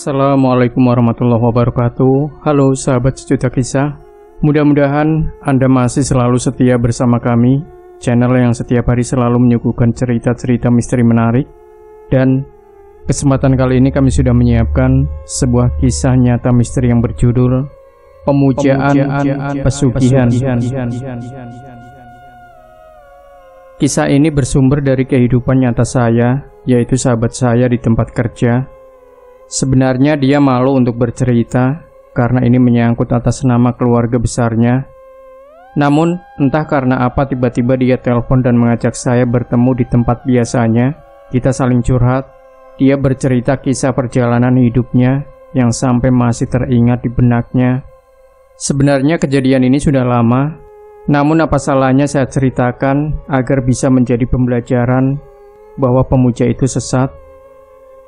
Assalamualaikum warahmatullahi wabarakatuh. Halo sahabat sejuta kisah. Mudah-mudahan Anda masih selalu setia bersama kami, channel yang setiap hari selalu menyuguhkan cerita-cerita misteri menarik. Dan kesempatan kali ini kami sudah menyiapkan sebuah kisah nyata misteri yang berjudul Pemujaan Pesugihan. Kisah ini bersumber dari kehidupan nyata saya, yaitu sahabat saya di tempat kerja. Sebenarnya dia malu untuk bercerita karena ini menyangkut atas nama keluarga besarnya. Namun entah karena apa tiba-tiba dia telepon dan mengajak saya bertemu di tempat biasanya. Kita saling curhat. Dia bercerita kisah perjalanan hidupnya yang sampai masih teringat di benaknya. Sebenarnya kejadian ini sudah lama, namun apa salahnya saya ceritakan agar bisa menjadi pembelajaran bahwa pemuja itu sesat.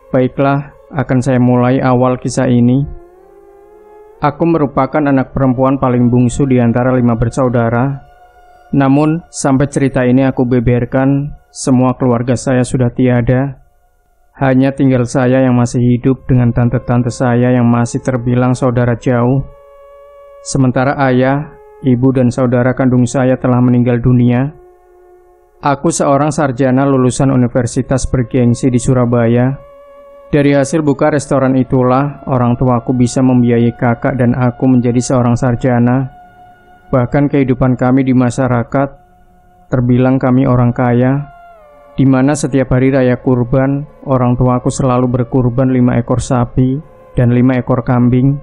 Baiklah, akan saya mulai awal kisah ini. Aku merupakan anak perempuan paling bungsu di antara 5 bersaudara. Namun, sampai cerita ini aku beberkan, semua keluarga saya sudah tiada. Hanya tinggal saya yang masih hidup dengan tante-tante saya yang masih terbilang saudara jauh. Sementara ayah, ibu dan saudara kandung saya telah meninggal dunia. Aku seorang sarjana lulusan universitas bergengsi di Surabaya. Dari hasil buka restoran itulah orang tuaku bisa membiayai kakak dan aku menjadi seorang sarjana. Bahkan kehidupan kami di masyarakat terbilang kami orang kaya, di mana setiap hari raya kurban orang tuaku selalu berkurban 5 ekor sapi dan 5 ekor kambing,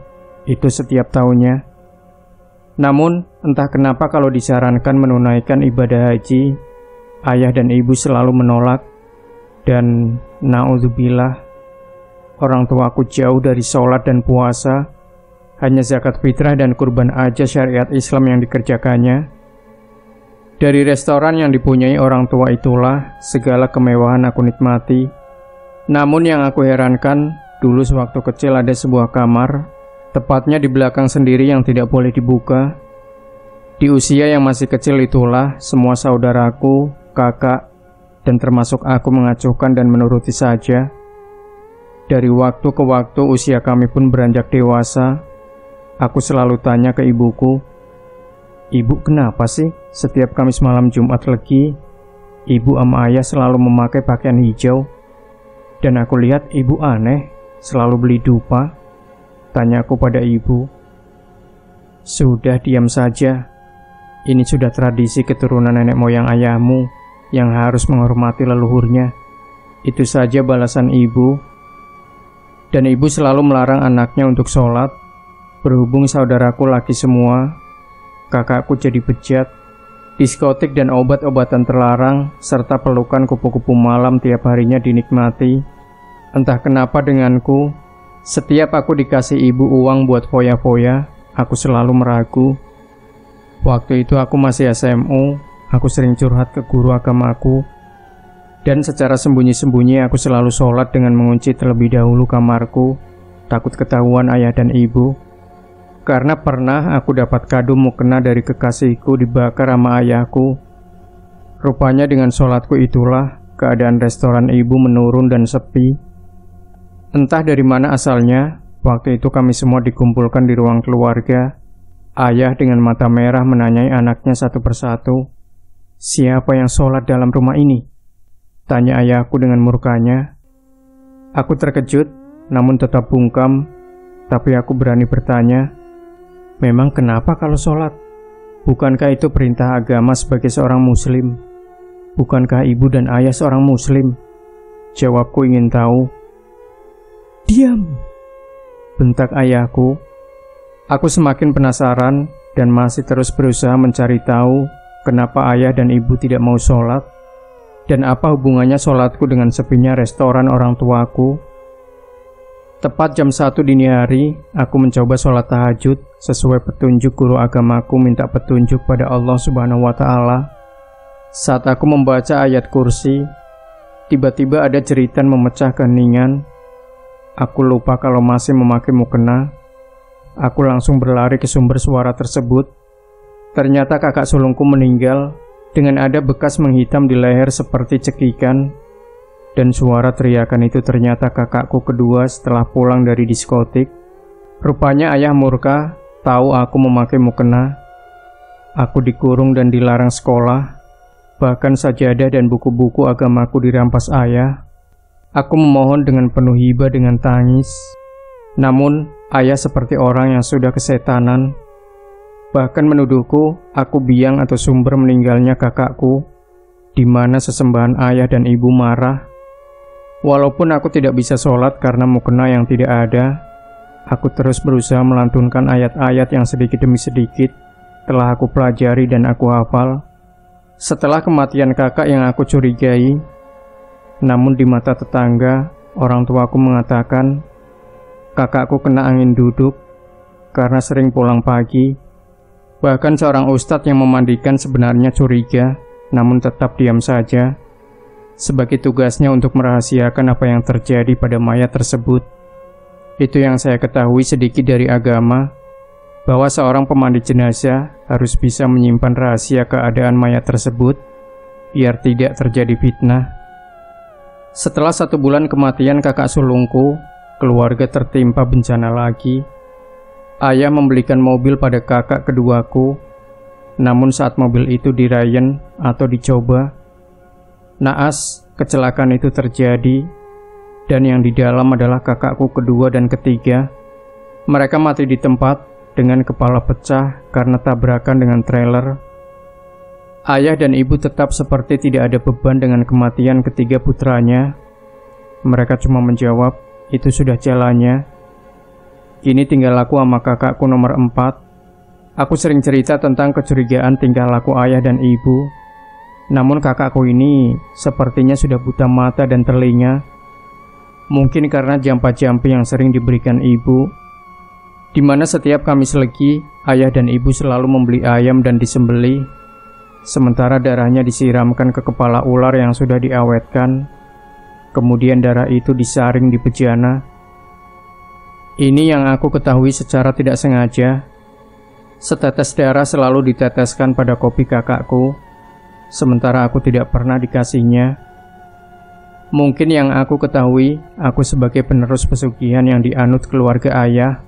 itu setiap tahunnya. Namun entah kenapa kalau disarankan menunaikan ibadah haji, ayah dan ibu selalu menolak. Dan naudzubillah, orang tuaku jauh dari sholat dan puasa, hanya zakat fitrah dan kurban aja syariat Islam yang dikerjakannya. Dari restoran yang dipunyai orang tua itulah segala kemewahan aku nikmati. Namun yang aku herankan, dulu sewaktu kecil ada sebuah kamar, tepatnya di belakang sendiri yang tidak boleh dibuka. Di usia yang masih kecil itulah semua saudaraku, kakak, dan termasuk aku mengacuhkan dan menuruti saja. Dari waktu ke waktu usia kami pun beranjak dewasa. Aku selalu tanya ke ibuku, "Ibu, kenapa sih setiap Kamis malam Jumat Legi ibu sama ayah selalu memakai pakaian hijau? Dan aku lihat ibu aneh, selalu beli dupa." Tanyaku pada ibu. "Sudah, diam saja. Ini sudah tradisi keturunan nenek moyang ayahmu yang harus menghormati leluhurnya." Itu saja balasan ibu. Dan ibu selalu melarang anaknya untuk sholat. Berhubung saudaraku laki semua, kakakku jadi bejat, diskotik dan obat-obatan terlarang, serta pelukan kupu-kupu malam tiap harinya dinikmati. Entah kenapa denganku, setiap aku dikasih ibu uang buat foya-foya, aku selalu meragu. Waktu itu aku masih SMU, aku sering curhat ke guru agamaku. Dan secara sembunyi-sembunyi aku selalu sholat dengan mengunci terlebih dahulu kamarku, takut ketahuan ayah dan ibu. Karena pernah aku dapat kado mukena dari kekasihku dibakar sama ayahku. Rupanya dengan sholatku itulah keadaan restoran ibu menurun dan sepi. Entah dari mana asalnya, waktu itu kami semua dikumpulkan di ruang keluarga. Ayah dengan mata merah menanyai anaknya satu persatu, "Siapa yang sholat dalam rumah ini?" Tanya ayahku dengan murkanya. Aku terkejut, namun tetap bungkam. Tapi aku berani bertanya, "Memang kenapa kalau sholat? Bukankah itu perintah agama sebagai seorang muslim? Bukankah ibu dan ayah seorang muslim?" Jawabku ingin tahu. "Diam!" bentak ayahku. Aku semakin penasaran dan masih terus berusaha mencari tahu kenapa ayah dan ibu tidak mau sholat. Dan apa hubungannya sholatku dengan sepinya restoran orang tuaku? Tepat jam 1 dini hari, aku mencoba sholat tahajud sesuai petunjuk guru agamaku minta petunjuk pada Allah Subhanahu wa Ta'ala. Saat aku membaca ayat kursi, tiba-tiba ada jeritan memecah keheningan. Aku lupa kalau masih memakai mukena. Aku langsung berlari ke sumber suara tersebut. Ternyata kakak sulungku meninggal dengan ada bekas menghitam di leher seperti cekikan. dan suara teriakan itu ternyata kakakku kedua setelah pulang dari diskotik. Rupanya ayah murka, tahu aku memakai mukena. Aku dikurung dan dilarang sekolah. Bahkan sajadah dan buku-buku agamaku dirampas ayah. Aku memohon dengan penuh hibah dengan tangis. Namun, ayah seperti orang yang sudah kesetanan. Bahkan menuduhku, aku biang atau sumber meninggalnya kakakku, di mana sesembahan ayah dan ibu marah. Walaupun aku tidak bisa sholat karena mukena yang tidak ada, aku terus berusaha melantunkan ayat-ayat yang sedikit demi sedikit telah aku pelajari dan aku hafal. Setelah kematian kakak yang aku curigai, namun di mata tetangga, orang tuaku mengatakan kakakku kena angin duduk karena sering pulang pagi. Bahkan seorang ustadz yang memandikan sebenarnya curiga, namun tetap diam saja, sebagai tugasnya untuk merahasiakan apa yang terjadi pada mayat tersebut. Itu yang saya ketahui sedikit dari agama, bahwa seorang pemandi jenazah harus bisa menyimpan rahasia keadaan mayat tersebut, biar tidak terjadi fitnah. Setelah 1 bulan kematian kakak sulungku, keluarga tertimpa bencana lagi. Ayah membelikan mobil pada kakak keduaku, namun saat mobil itu dirayen atau dicoba, naas kecelakaan itu terjadi, dan yang di dalam adalah kakakku kedua dan ketiga. Mereka mati di tempat dengan kepala pecah karena tabrakan dengan trailer. Ayah dan ibu tetap seperti tidak ada beban dengan kematian ketiga putranya. Mereka cuma menjawab, itu sudah jalannya. Kini tinggal aku sama kakakku nomor 4. Aku sering cerita tentang kecurigaan tingkah laku ayah dan ibu. Namun kakakku ini sepertinya sudah buta mata dan telinga. Mungkin karena jampa-jampi yang sering diberikan ibu, di mana setiap Kamis Legi, ayah dan ibu selalu membeli ayam dan disembelih, sementara darahnya disiramkan ke kepala ular yang sudah diawetkan. Kemudian darah itu disaring di bejana. Ini yang aku ketahui secara tidak sengaja. Setetes darah selalu diteteskan pada kopi kakakku, sementara aku tidak pernah dikasihnya. Mungkin yang aku ketahui, aku sebagai penerus pesugihan yang dianut keluarga ayah.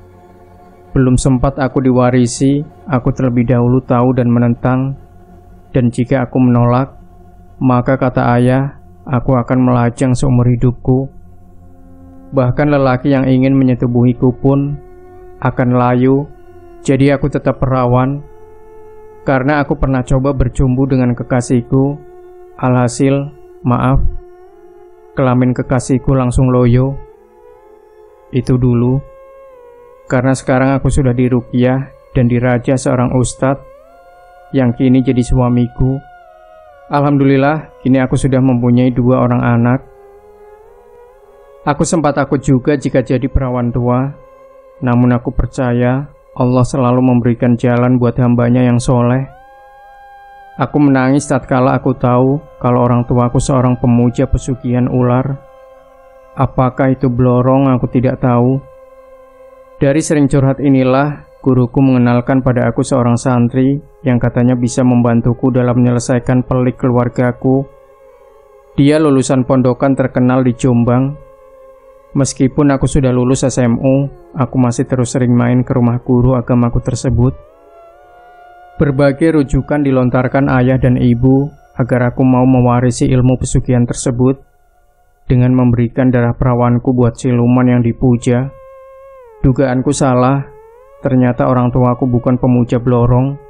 Belum sempat aku diwarisi, aku terlebih dahulu tahu dan menentang. Dan jika aku menolak, maka kata ayah, aku akan melajang seumur hidupku. Bahkan lelaki yang ingin menyetubuhiku pun akan layu. Jadi aku tetap perawan, karena aku pernah coba bercumbu dengan kekasihku. Alhasil, maaf, kelamin kekasihku langsung loyo. Itu dulu. Karena sekarang aku sudah diruqyah dan diraja seorang ustadz yang kini jadi suamiku. Alhamdulillah, kini aku sudah mempunyai 2 orang anak. Aku sempat takut juga jika jadi perawan tua, namun aku percaya Allah selalu memberikan jalan buat hambanya yang soleh. Aku menangis tatkala aku tahu kalau orang tuaku seorang pemuja pesugihan ular. Apakah itu blorong, aku tidak tahu. Dari sering curhat inilah, guruku mengenalkan pada aku seorang santri yang katanya bisa membantuku dalam menyelesaikan pelik keluargaku. Dia lulusan pondokan terkenal di Jombang. Meskipun aku sudah lulus SMU, aku masih terus sering main ke rumah guru agamaku tersebut. Berbagai rujukan dilontarkan ayah dan ibu agar aku mau mewarisi ilmu pesugihan tersebut dengan memberikan darah perawanku buat siluman yang dipuja. Dugaanku salah, ternyata orang tuaku bukan pemuja blorong.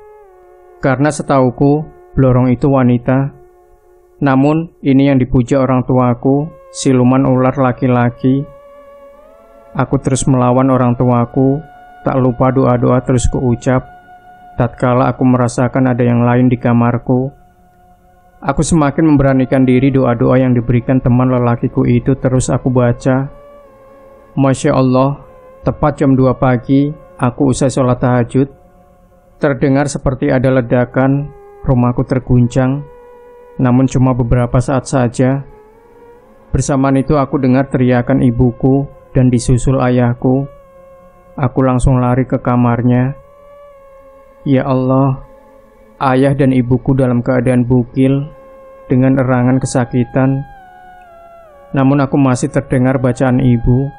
Karena setauku, blorong itu wanita. Namun, ini yang dipuja orang tuaku, siluman ular laki-laki. Aku terus melawan orang tuaku, tak lupa doa-doa terus kuucap. Tatkala aku merasakan ada yang lain di kamarku, aku semakin memberanikan diri. Doa-doa yang diberikan teman lelakiku itu terus aku baca. Masya Allah, tepat jam 2 pagi, aku usai sholat tahajud. Terdengar seperti ada ledakan, rumahku terguncang, namun cuma beberapa saat saja. Bersamaan itu aku dengar teriakan ibuku dan disusul ayahku. Aku langsung lari ke kamarnya. Ya Allah, ayah dan ibuku dalam keadaan bugil dengan erangan kesakitan. Namun aku masih terdengar bacaan ibu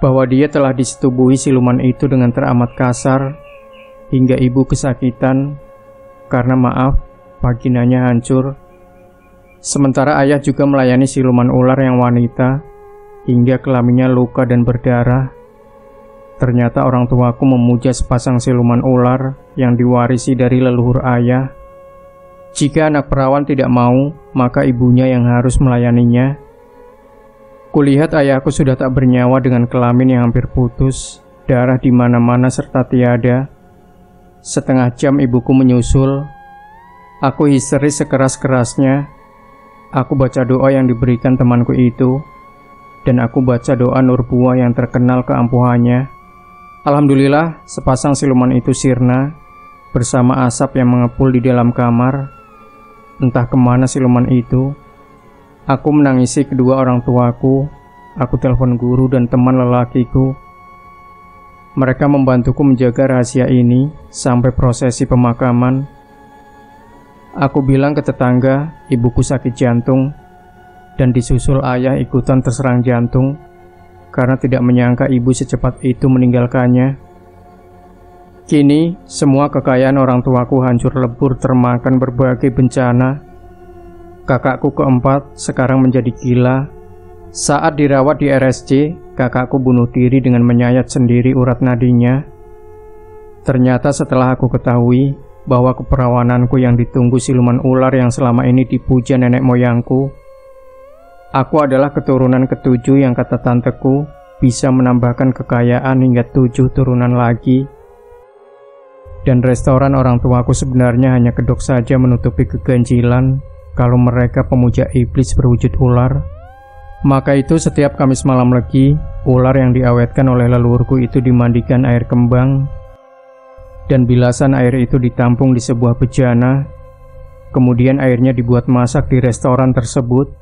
bahwa dia telah disetubuhi siluman itu dengan teramat kasar hingga ibu kesakitan karena vaginanya hancur. Sementara ayah juga melayani siluman ular yang wanita hingga kelaminnya luka dan berdarah. Ternyata orang tuaku memuja sepasang siluman ular yang diwarisi dari leluhur ayah. Jika anak perawan tidak mau, maka ibunya yang harus melayaninya. Kulihat ayahku sudah tak bernyawa dengan kelamin yang hampir putus, darah di mana-mana serta tiada. Setengah jam ibuku menyusul. Aku histeris sekeras-kerasnya. Aku baca doa yang diberikan temanku itu, dan aku baca doa Nurbuah yang terkenal keampuhannya. Alhamdulillah, sepasang siluman itu sirna bersama asap yang mengepul di dalam kamar. Entah kemana siluman itu. Aku menangisi kedua orang tuaku. Aku telepon guru dan teman lelakiku. Mereka membantuku menjaga rahasia ini sampai prosesi pemakaman. Aku bilang ke tetangga, ibuku sakit jantung, dan disusul ayah ikutan terserang jantung karena tidak menyangka ibu secepat itu meninggalkannya. Kini, semua kekayaan orang tuaku hancur lebur termakan berbagai bencana. Kakakku keempat sekarang menjadi gila. Saat dirawat di RSC, kakakku bunuh diri dengan menyayat sendiri urat nadinya. Ternyata setelah aku ketahui bahwa keperawananku yang ditunggu siluman ular yang selama ini dipuja nenek moyangku, aku adalah keturunan ketujuh yang kata tanteku bisa menambahkan kekayaan hingga 7 turunan lagi. Dan restoran orang tuaku sebenarnya hanya kedok saja menutupi keganjilan kalau mereka pemuja iblis berwujud ular. Maka itu setiap Kamis malam legi, ular yang diawetkan oleh leluhurku itu dimandikan air kembang, dan bilasan air itu ditampung di sebuah bejana. Kemudian airnya dibuat masak di restoran tersebut.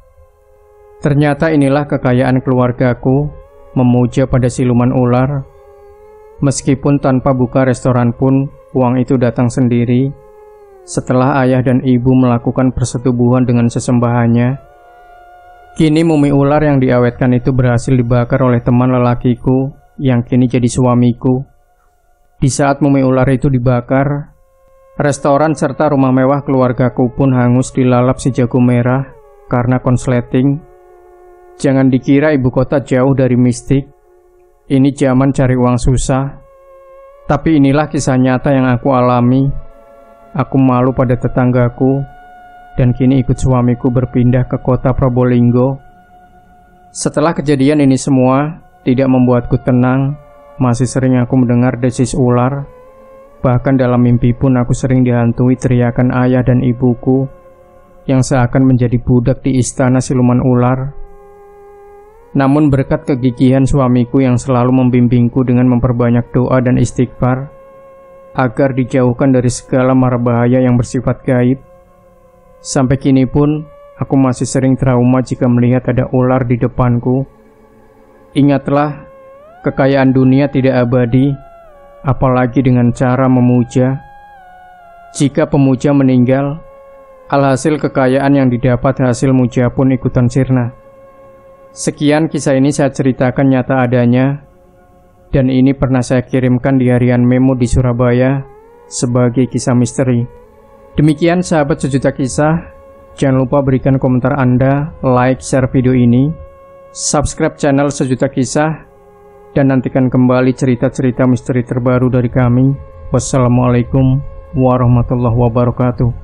Ternyata inilah kekayaan keluargaku, memuja pada siluman ular. Meskipun tanpa buka restoran pun, uang itu datang sendiri setelah ayah dan ibu melakukan persetubuhan dengan sesembahannya. Kini mumi ular yang diawetkan itu berhasil dibakar oleh teman lelakiku yang kini jadi suamiku. Di saat mumi ular itu dibakar, restoran serta rumah mewah keluargaku pun hangus dilalap si jago merah karena konsleting. Jangan dikira ibu kota jauh dari mistik. Ini zaman cari uang susah. Tapi inilah kisah nyata yang aku alami. Aku malu pada tetanggaku, dan kini ikut suamiku berpindah ke kota Probolinggo. Setelah kejadian ini semua tidak membuatku tenang. Masih sering aku mendengar desis ular. Bahkan dalam mimpi pun aku sering dihantui teriakan ayah dan ibuku yang seakan menjadi budak di istana siluman ular. Namun berkat kegigihan suamiku yang selalu membimbingku dengan memperbanyak doa dan istighfar agar dijauhkan dari segala mara bahaya yang bersifat gaib, sampai kini pun aku masih sering trauma jika melihat ada ular di depanku. Ingatlah, kekayaan dunia tidak abadi, apalagi dengan cara memuja. Jika pemuja meninggal, alhasil kekayaan yang didapat hasil muja pun ikutan sirna. Sekian kisah ini saya ceritakan nyata adanya, dan ini pernah saya kirimkan di harian Memo di Surabaya sebagai kisah misteri. Demikian sahabat Sejuta Kisah, jangan lupa berikan komentar Anda, like, share video ini, subscribe channel Sejuta Kisah, dan nantikan kembali cerita-cerita misteri terbaru dari kami. Wassalamualaikum warahmatullahi wabarakatuh.